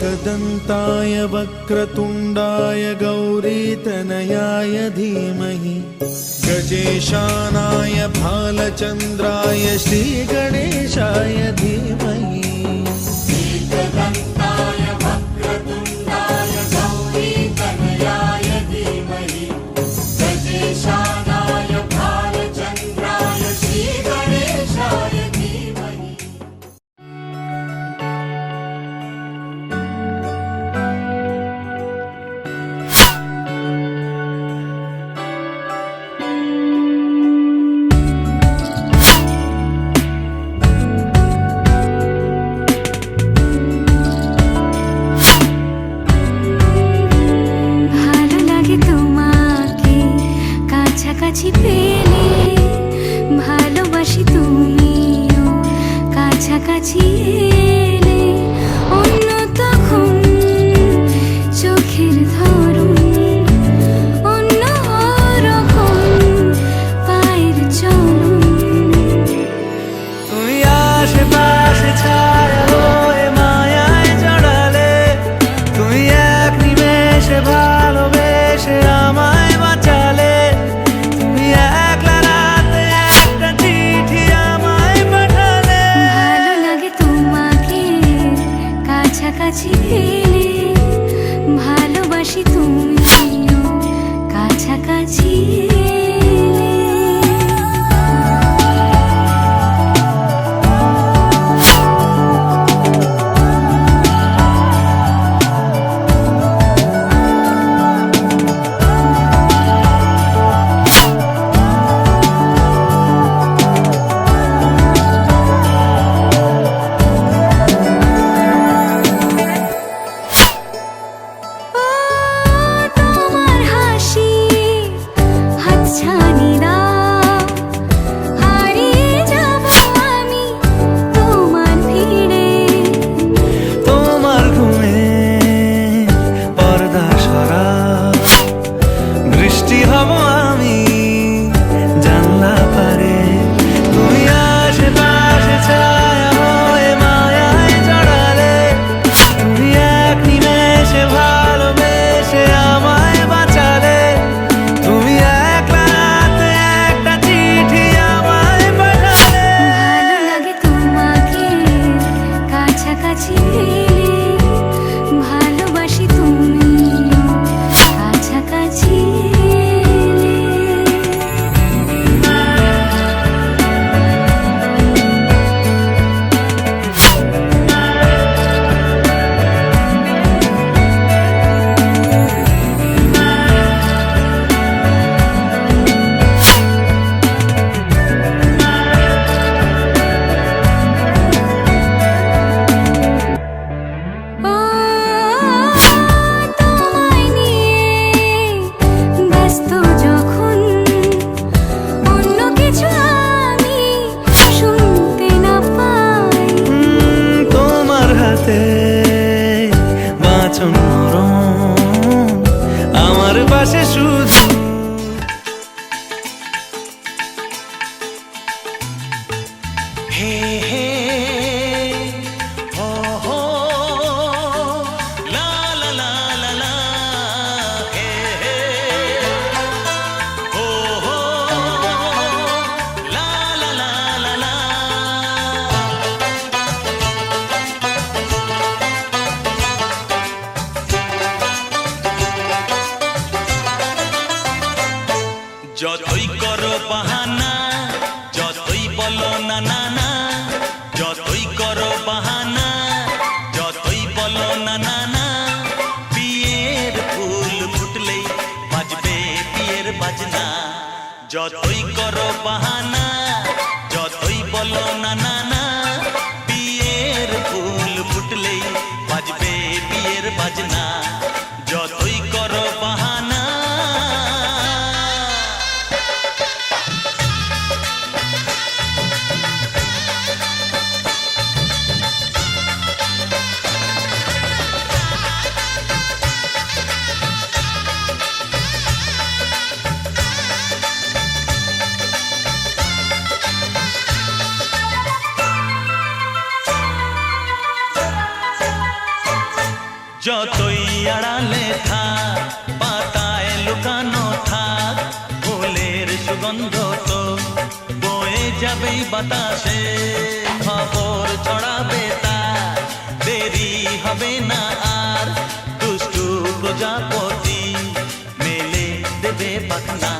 एकदन्ताय वक्रतुण्डाय गौरीतनयाय धीमहि गजेशानाय भालचन्द्राय श्रीगणेशाय धीमहि কাছাকাছি পেলে ভালোবাসি তুমিও কাছাকাছি এলে অন্য তখন চোখের ধরন অন্য রকম পায়ের চলন তুমি আশেপাশে ছায়া হয়ে মায়ায় জড়ালে তুমি এক নিমেষে ভালোবেসে আমায় বাঁচালে কাছাকাছি পেলে ভালোবাসি তুমিও কাছাকাছি আমার পাশে শুধু হে হে হো হো লা লা লা লা লা হে হে হো হো লা লা লা লা লা যতই করো বাহানা যতই বলো না না না যতই করো বাহানা যতই বলো না না না বিয়ের ফুল ফুটলেই বাজবে বিয়ের বাজনা যতই করো বাহানা যতই বলো না না না বিয়ের ফুল ফুটলেই বাজবে বিয়ের বাজনা যতই করো বাহানা যতই আড়ালে থাক পাতায় লুকানো থাক ফুলের সুগন্ধ তো বয়ে যাবেই বাতাসে খবর ছড়াবে তার দেরি হবে না আর দুষ্টু প্রজাপতি মেলে দেবে পাখনা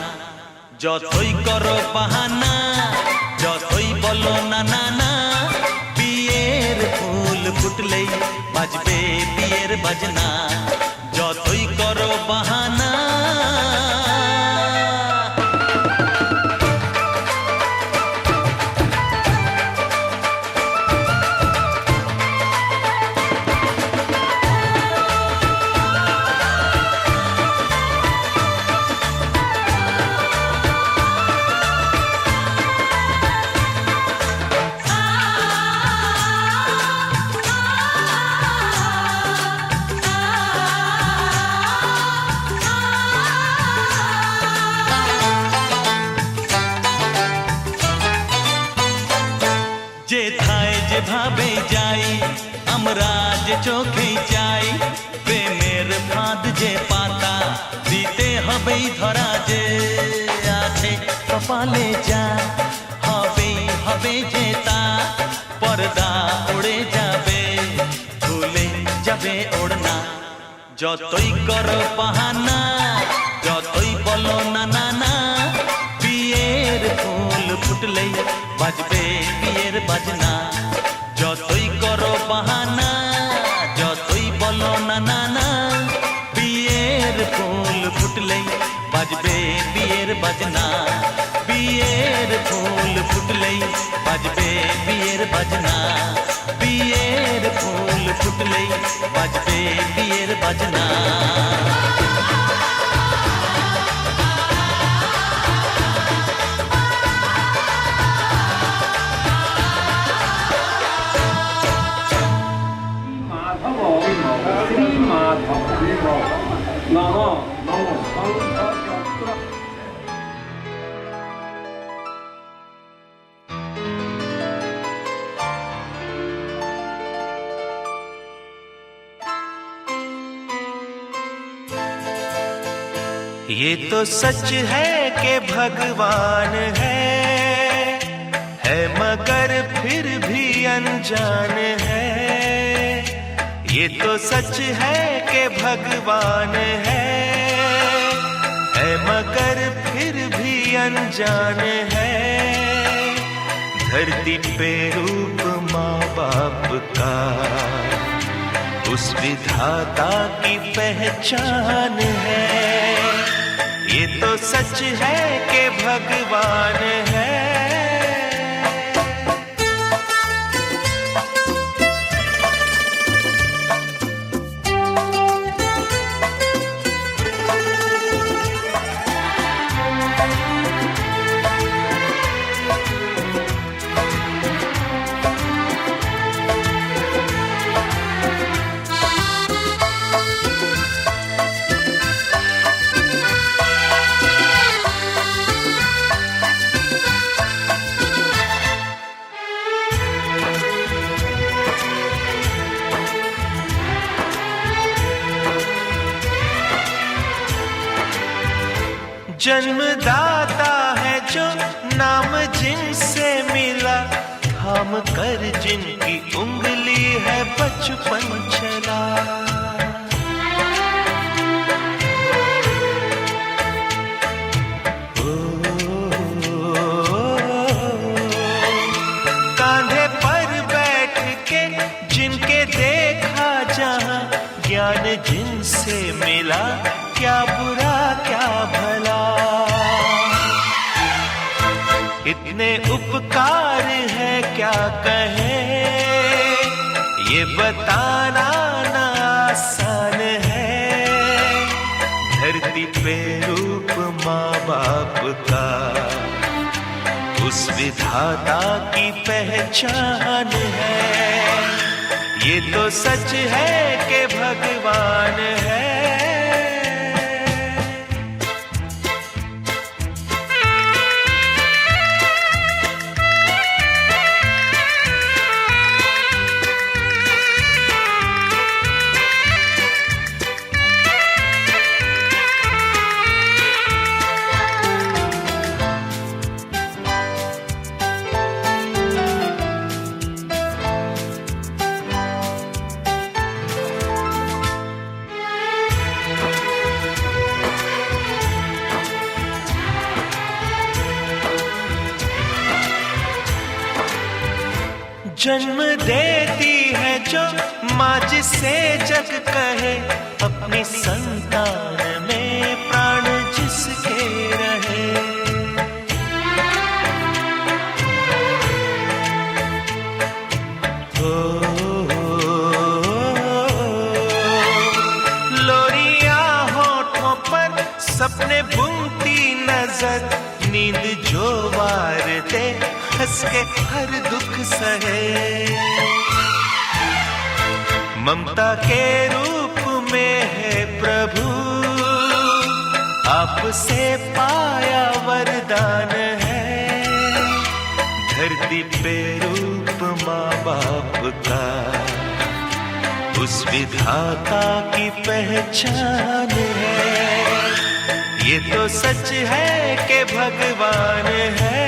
যতই করো বাহানা যতই বলো না না না বিয়ের ফুল ফুটলেই বাজবে বিয়ের বাজনা যতই করো বাহানা যেথায় যেভাবে যাই আমরা যে চোখেই চাই প্রেমের ফাঁদ যে পাতা দিতে হবেই ধরা যে আছে কপালে যা হবেই হবে যে তা পর্দা উড়ে যাবে ভুলে যাবে ওড়না যতই করো বাহানা যতই বলো না না না বিয়ের ফুল ফুটলেই বাজবে বিয়ের বাজনা যতই করো বাহানা যতই বলো না না না বিয়ের ফুল ফুটলেই বাজবে বিয়ের বাজনা বিয়ের ফুল ফুটলেই বাজবে বিয়ের বাজনা বিয়ের ফুল ফুটলেই বাজবে বিয়ের বাজনা ये तो सच है कि भगवान है मगर फिर भी अनजान है ये तो सच है कि भगवान है मगर फिर भी अनजान है धरती पे रूप माँ बाप का उस विधाता की पहचान है ये तो सच है कि भगवान है जन्मदाता है जो नाम जिनसे मिला थाम कर जिनकी उंगली है बचपन चला कांधे पर बैठ के जिनके देखा जहां ज्ञान जिनसे मिला क्या बुरा क्या भला इतने उपकार है क्या कहे ये बताना ना आसान है धरती पे रूप माँ बाप का उस विधाता की पहचान है ये तो सच है कि भगवान है जन्म देती है जो माँ जिसे जग कहे, अपनी संतान में प्राण जिसके रहे। लोरियां होठों पर सपने बुनती नजर, नींद जो वार दे हंस के हर दुख सहे। ममता के रूप में है प्रभु, आपसे पाया वरदान है। धरती पे रूप माँ बाप का, उस विधाता की पहचान है। ये तो सच है कि भगवान है।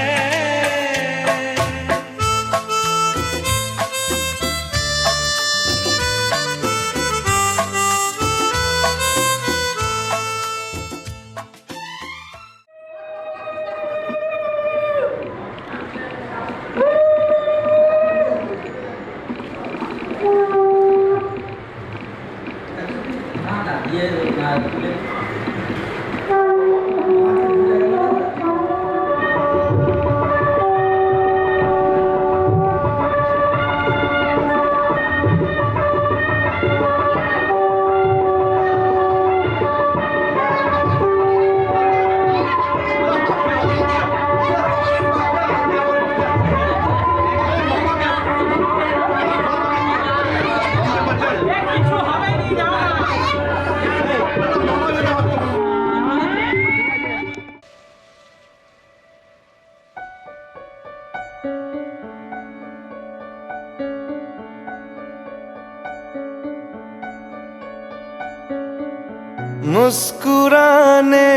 मुस्कुराने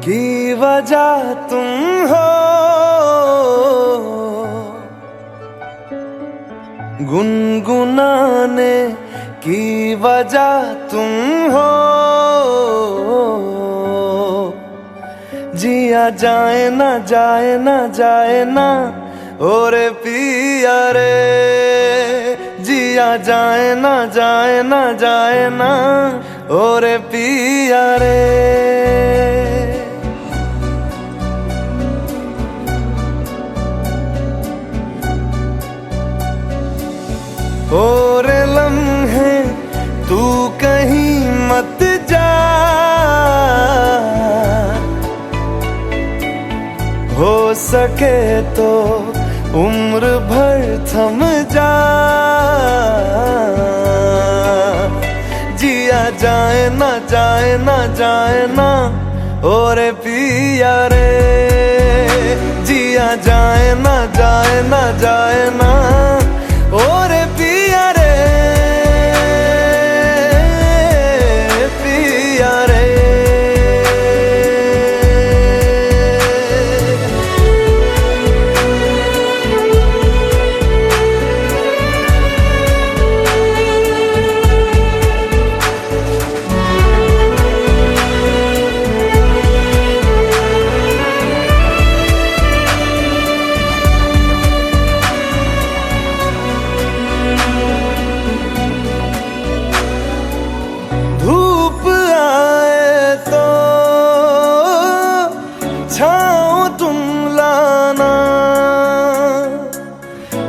की वजह तुम हो, गुनगुनाने की वजह तुम हो। जिया जाए ना जाए ना जाए ना और पिया रे, जिया जाए ना जाए ना जाए ना और पिया रे। और लम्हे तू कहीं मत जा, हो सके तो उम्र भर थम जा। जिया जाए ना जाए ना जाए ना और पिया रे, जिया जाए ना जाए ना जाए ना और पिया रे, पिया रे।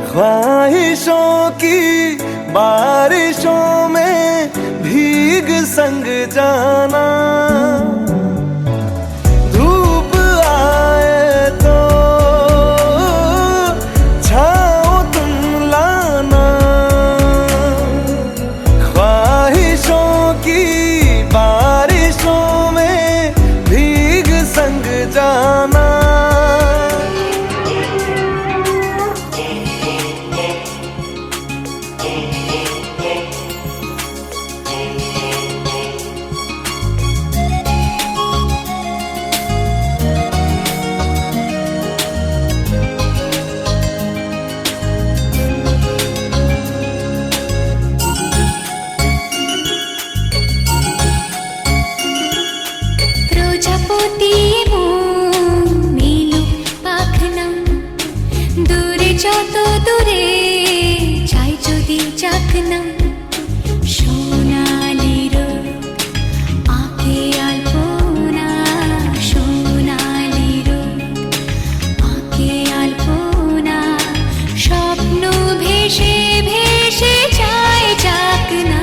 ख्वाहिशों की बारिशों में भीग संग जाना, धूप आए तो छाँव तुम लाना। ख्वाहिशों की बारिशों में भीग संग जाना। চাকনা সোনালি রোদ আঁকে আলপনা সোনালি রোদ আঁকে আলপনা স্বপ্ন ভেসে ভেসে যায় চাকনা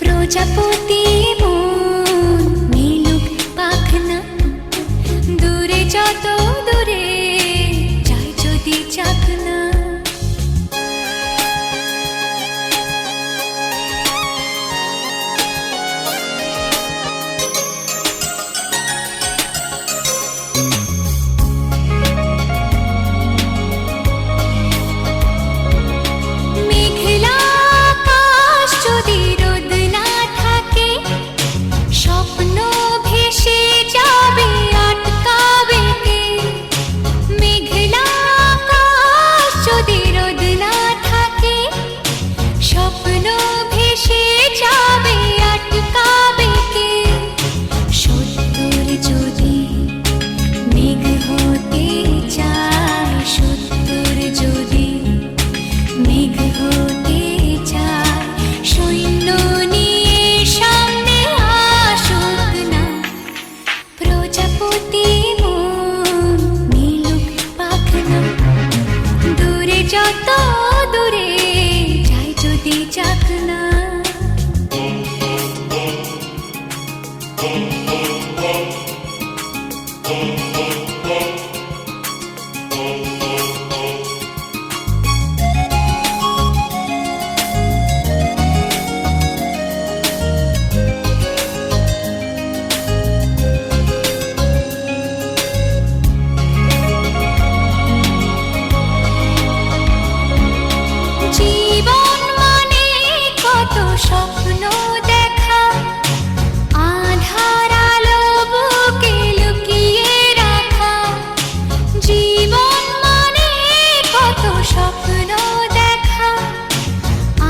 প্রজাপতি মন মিলুক পাখনা দূরে যত দূরে যায় যদি চাকনা মেঘলা আকাশ যদি রোদ না থাকে স্বপ্ন ভেসে যাবে আটকাবে কে মেঘলা আকাশ যদি রোদ না থাকে স্বপ্ন ভেসে যাবে আটকাবে কে সত্তর যদি মেঘ হতে চায় সত্তর যদি মেঘ হতে চায় সৈন্য নিয়ে সামনে আসুক না প্রজাপতি মন মিলুক পাখনা দূরে যত দূরে যায় যদি চাকনা জীবন মানে কত স্বপ্ন দেখা আধার আলো বুকে লুকিয়ে রাখা জীবন মানে কত স্বপ্ন দেখা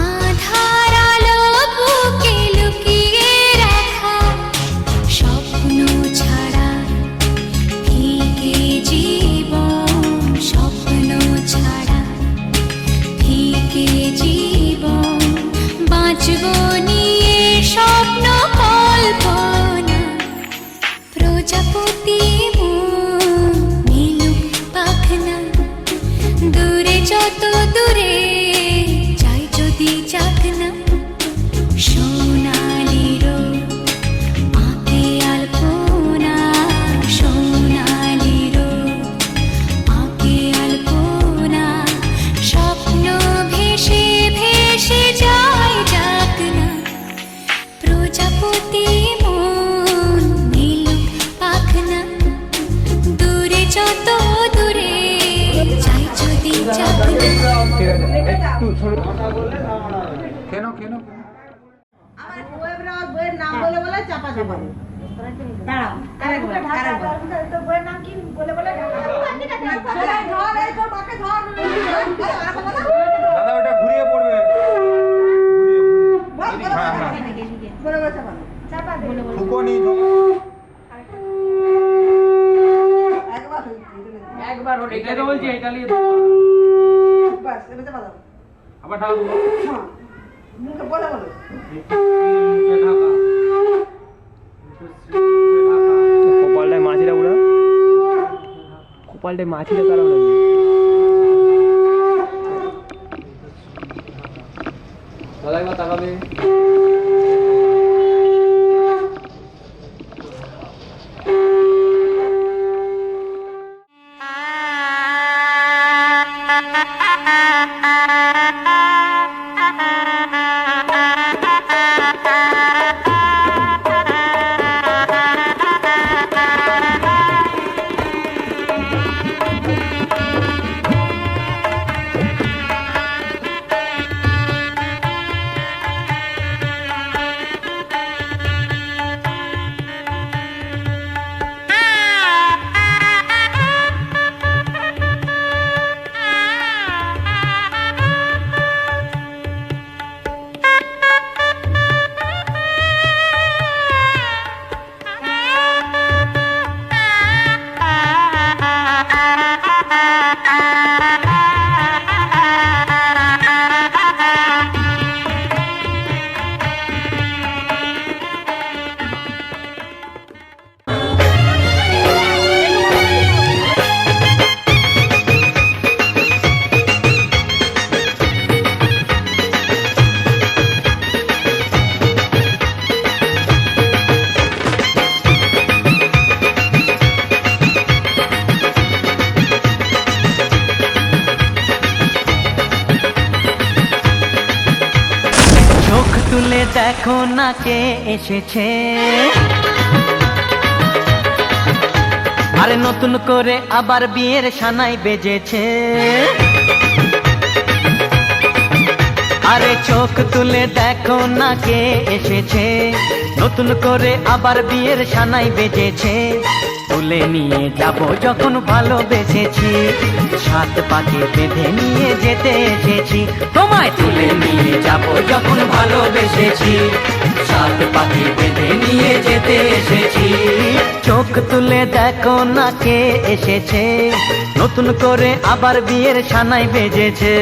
আধার আলো বুকে লুকিয়ে রাখা স্বপ্ন ছাড়া ফিকে জীবন স্বপ্ন ছাড়া ফিকে জীবন বাঁচব নিয়ে স্বপ্ন কল্পনা প্রজাপতি মন মিলুক পাখনা দূরে যত দূরে যায় যদি চাকনা সোনালি রোদ আঁকে আলপনা সোনালি রোদ আঁকে আলপনা স্বপ্ন ভেসে ভেসে যায় চাকনা প্রজাপতি মন মিলুক পাখনা দূরে যত দূরে যায় যদি চাকনা আমার বইয়ের নাম বলে বলে চাপা চাপা দাঁড়াও তো বইয়ের নাম কি বলে বলে ধর এই তোর মাকে ধর দাদা ওটা ঘুরিয়ে পড়বে বলে বলে চাপা চাপা বলে বলে ফুকনি একবার হলো এটাই তো বলছি এটা নিয়ে বাস এবার চাপা দাও আবার ঢাল দেবো মুখে বলে বলে কপালটায় মাছিটা উড়া কপালটায় মাছিটা কারণ দাদা একবার তাকাবে তুলে দেখো না কে এসেছে, আরে নতুন করে আবার বিয়ের সানাই বেজেছে। আরে চোখ তুলে দেখো না কে এসেছে, নতুন করে আবার বিয়ের সানাই বেজেছে। তুলে নিয়ে যাব যখন ভালোবেসেছি, সাত পাকে বেঁধে নিয়ে যেতে এসেছি। তোমায় তুলে নিয়ে যাব যখন ভালোবেসেছি, সাত পাকে বেঁধে নিয়ে যেতে এসেছি। চোখ তুলে দেখো না কে এসেছে, নতুন করে আবার বিয়ের সানাই বেজেছে।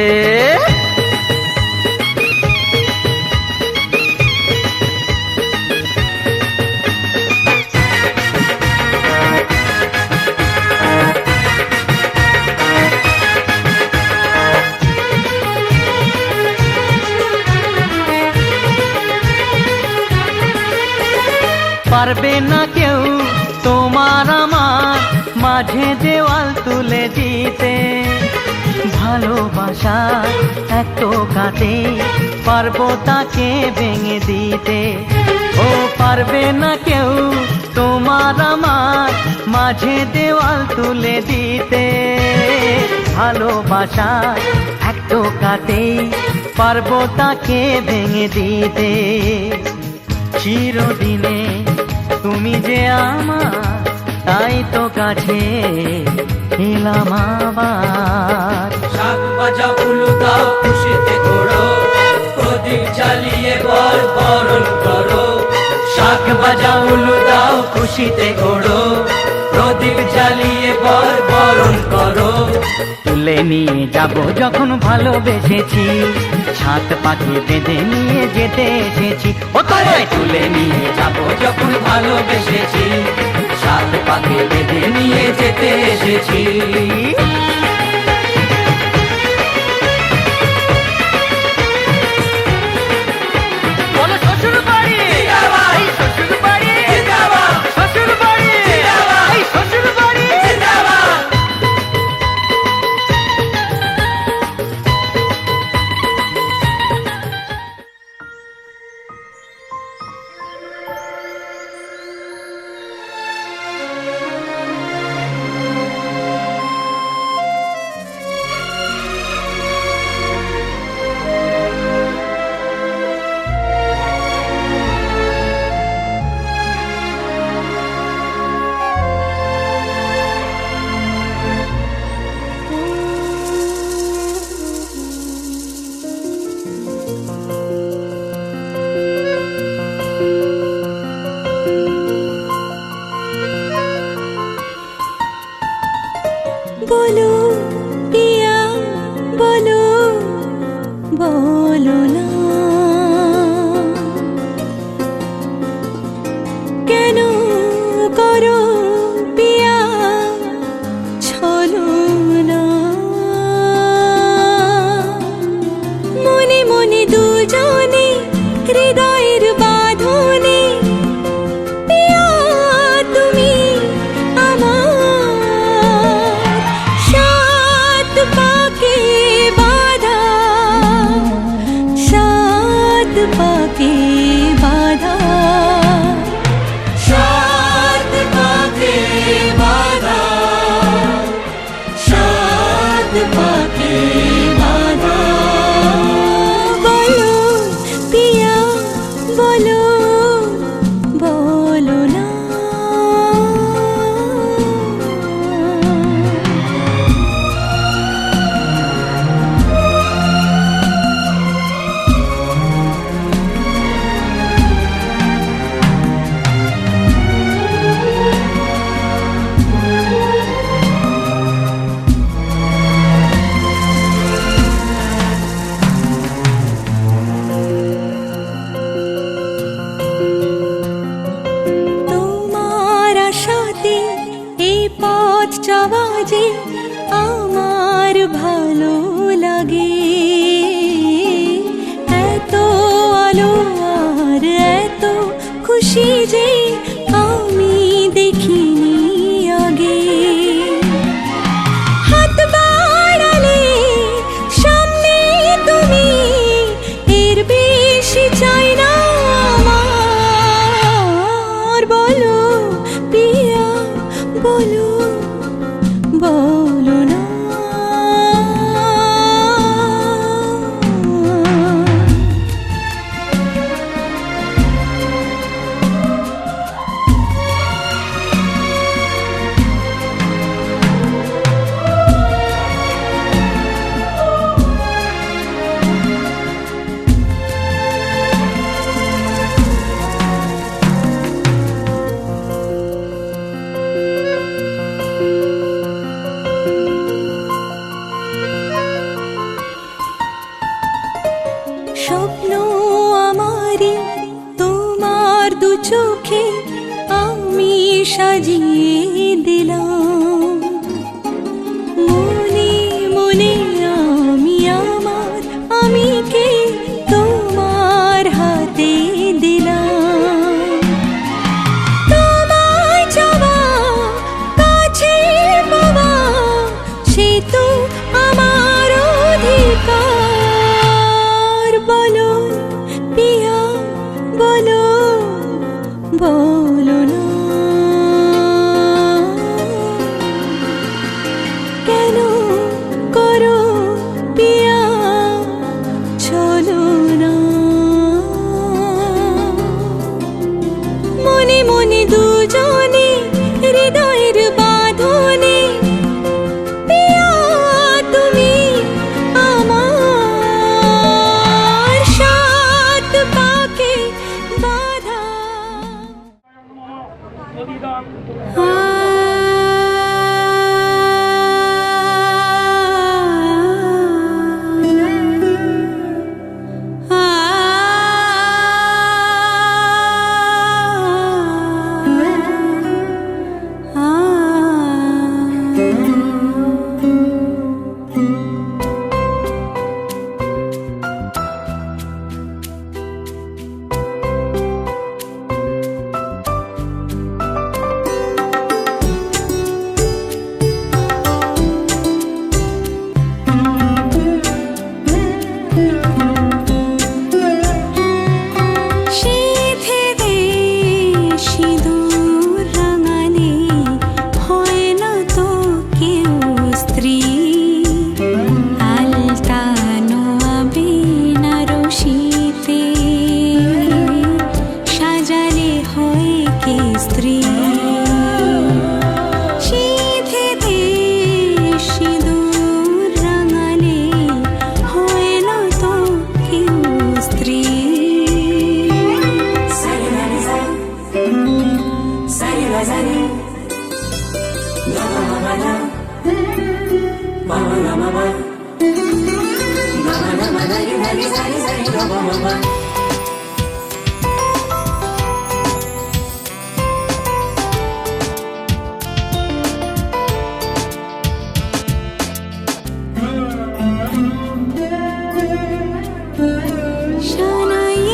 পারবে না কেউ তোমার আমার মাঝে দেওয়াল তুলে দিতে, ভালোবাসা এক টোকাতে পারবো তাকে ভেঙে দিতে। ও পারবে না কেউ তোমার আমার মাঝে দেওয়াল তুলে দিতে, ভালোবাসা এক টোকাতে পারবো তাকে ভেঙে দিতে। চিরদিনে তুমি যে আমার, তাই তো কাছে এলাম আবার। শাক বাজা উলু দাও খুশিতে ঘোড়ো, প্রদীপ জ্বালিয়ে বর বরণ করো। শাক বাজা উলু দাও খুশিতে ঘোড়ো, প্রদীপ জ্বালিয়ে বর বরণ করো। তুলে নিয়ে যাব যখন ভালোবেসেছি, সাত পাকে বেঁধে নিয়ে যেতে এসেছি। ও তোমায় তুলে নিয়ে যাব যখন ভালোবেসেছি, সাত পাকে বেঁধে নিয়ে যেতে এসেছি। বলো শ্বশুর বাড়ি, এই শ্বশুর বাড়ি, শ্বশুর বাড়ি, এই শ্বশুর বাড়ি। বলো পিয়া বলো, বলো না কেন করো পিয়া ছলনা। মনে মনে দুজনে হৃদয়ের বাঁধনে, পিয়া তুমি আমার সাত পাকে বাঁধা, সাত পাকে বাঁধা, সাত পাকে বাঁধা, সাত পাকে বাঁধা। বলো পিয়া বলো, বলো না তোমার আশাতে এই পথ চলা যে আমার ভালো লাগে। এত আলো আর এত খুশি যে আমি দেখিনি আগে। হাত বাড়ালে সামনে তুমি, এর বেশি চাই না চোখে আমি সাজিয়ে দিলাম মনে মনে আমি আমার আমিকে তোমার হাতে দিলাম তোমায় চাওয়া কাছে পাওয়া সে তো আমার অধিকার বলো পিয়া বলো বলো না কেন করো পিয়া চলো না মনে মনে দুজনে হৃদয়ের বাঁধনে পিয়া তুমি আমার সাত পাকে বাঁধা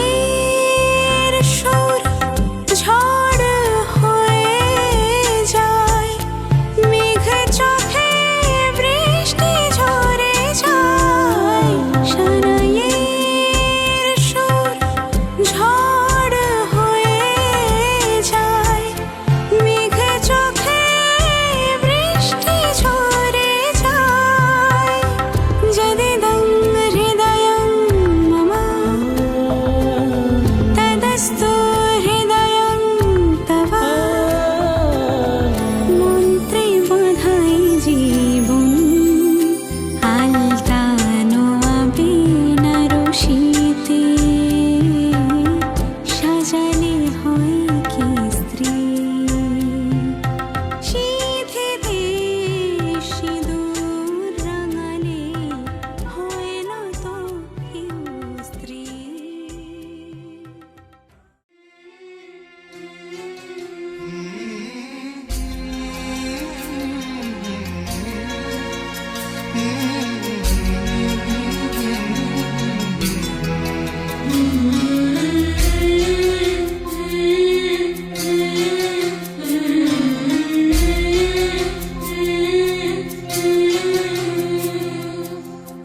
শানাইয়ের সুর ঝড় হয়ে যায় মেঘ চোখে বৃষ্টি ঝরে যায় শানাইয়ের সুর ঝড় হয়ে যায় মেঘ চোখে বৃষ্টি ঝরে যায় যদিদং হৃদয়ং মম তদস্তু হৃদয়ং তব মন্ত্রে বাঁধাই জীবন আলতানো আবিন রশিতে সাজালে হয় কি স্ত্রী সিঁথিতে সিঁদুর রাঙালে হয় না তো কেউ স্ত্রী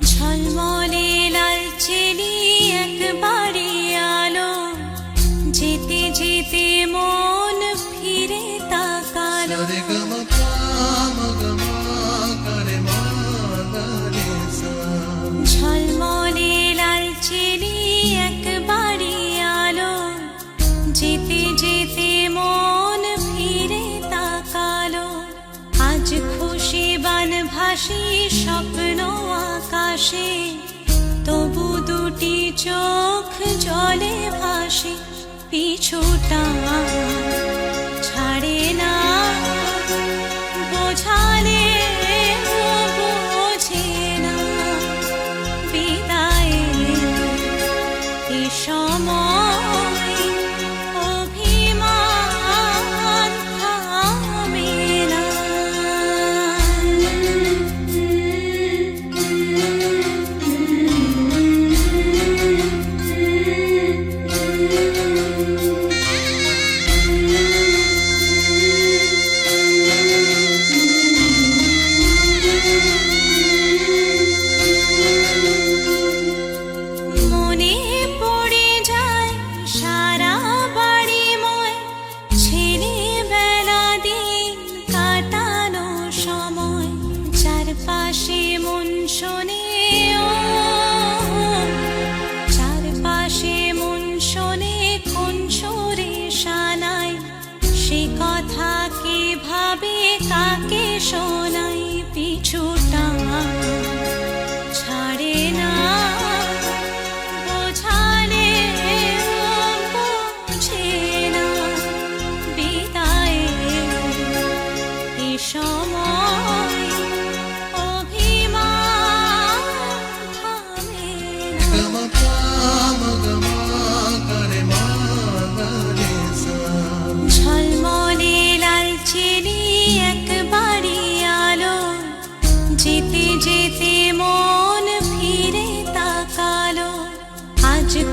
ঝলমলে লালচেলি একবারে আলো যেতে যেতে মন ফিরে তাকালো ঝলমলে লালচেলি একবারে আলো যেতে যেতে মন ফিরে তাকালো আজ খুশি বানভাসী স্বপ্ন আকাশে তবু দুটি চোখ জলে ভাসে পিছুটা ছাড়ে না বোঝালে বোঝে না বিদায়ের এ সময় অভিমান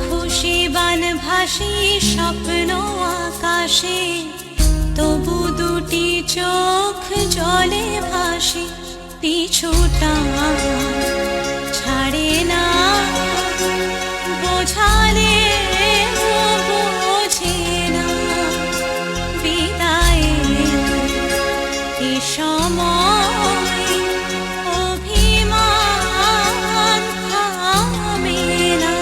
খুশি বান ভাসি স্বপ্ন আকাশে, তবু দুটি চোখ জলে ভাসি, পিছুটা ছাড়ে না, বোঝালে বোঝে না, বিদায়ের এ সময় অভিমান থামে না।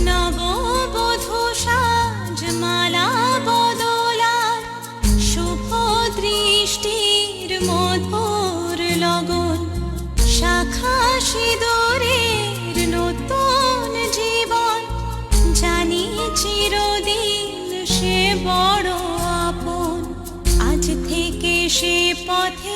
নববধূ সাজমালা বদলার, শুভ দৃষ্টির মধুর লগন, শাখা সিঁদুরের নতুন জীবন, জানি চিরদিন সে বড় আপন, আজ থেকে সে পথে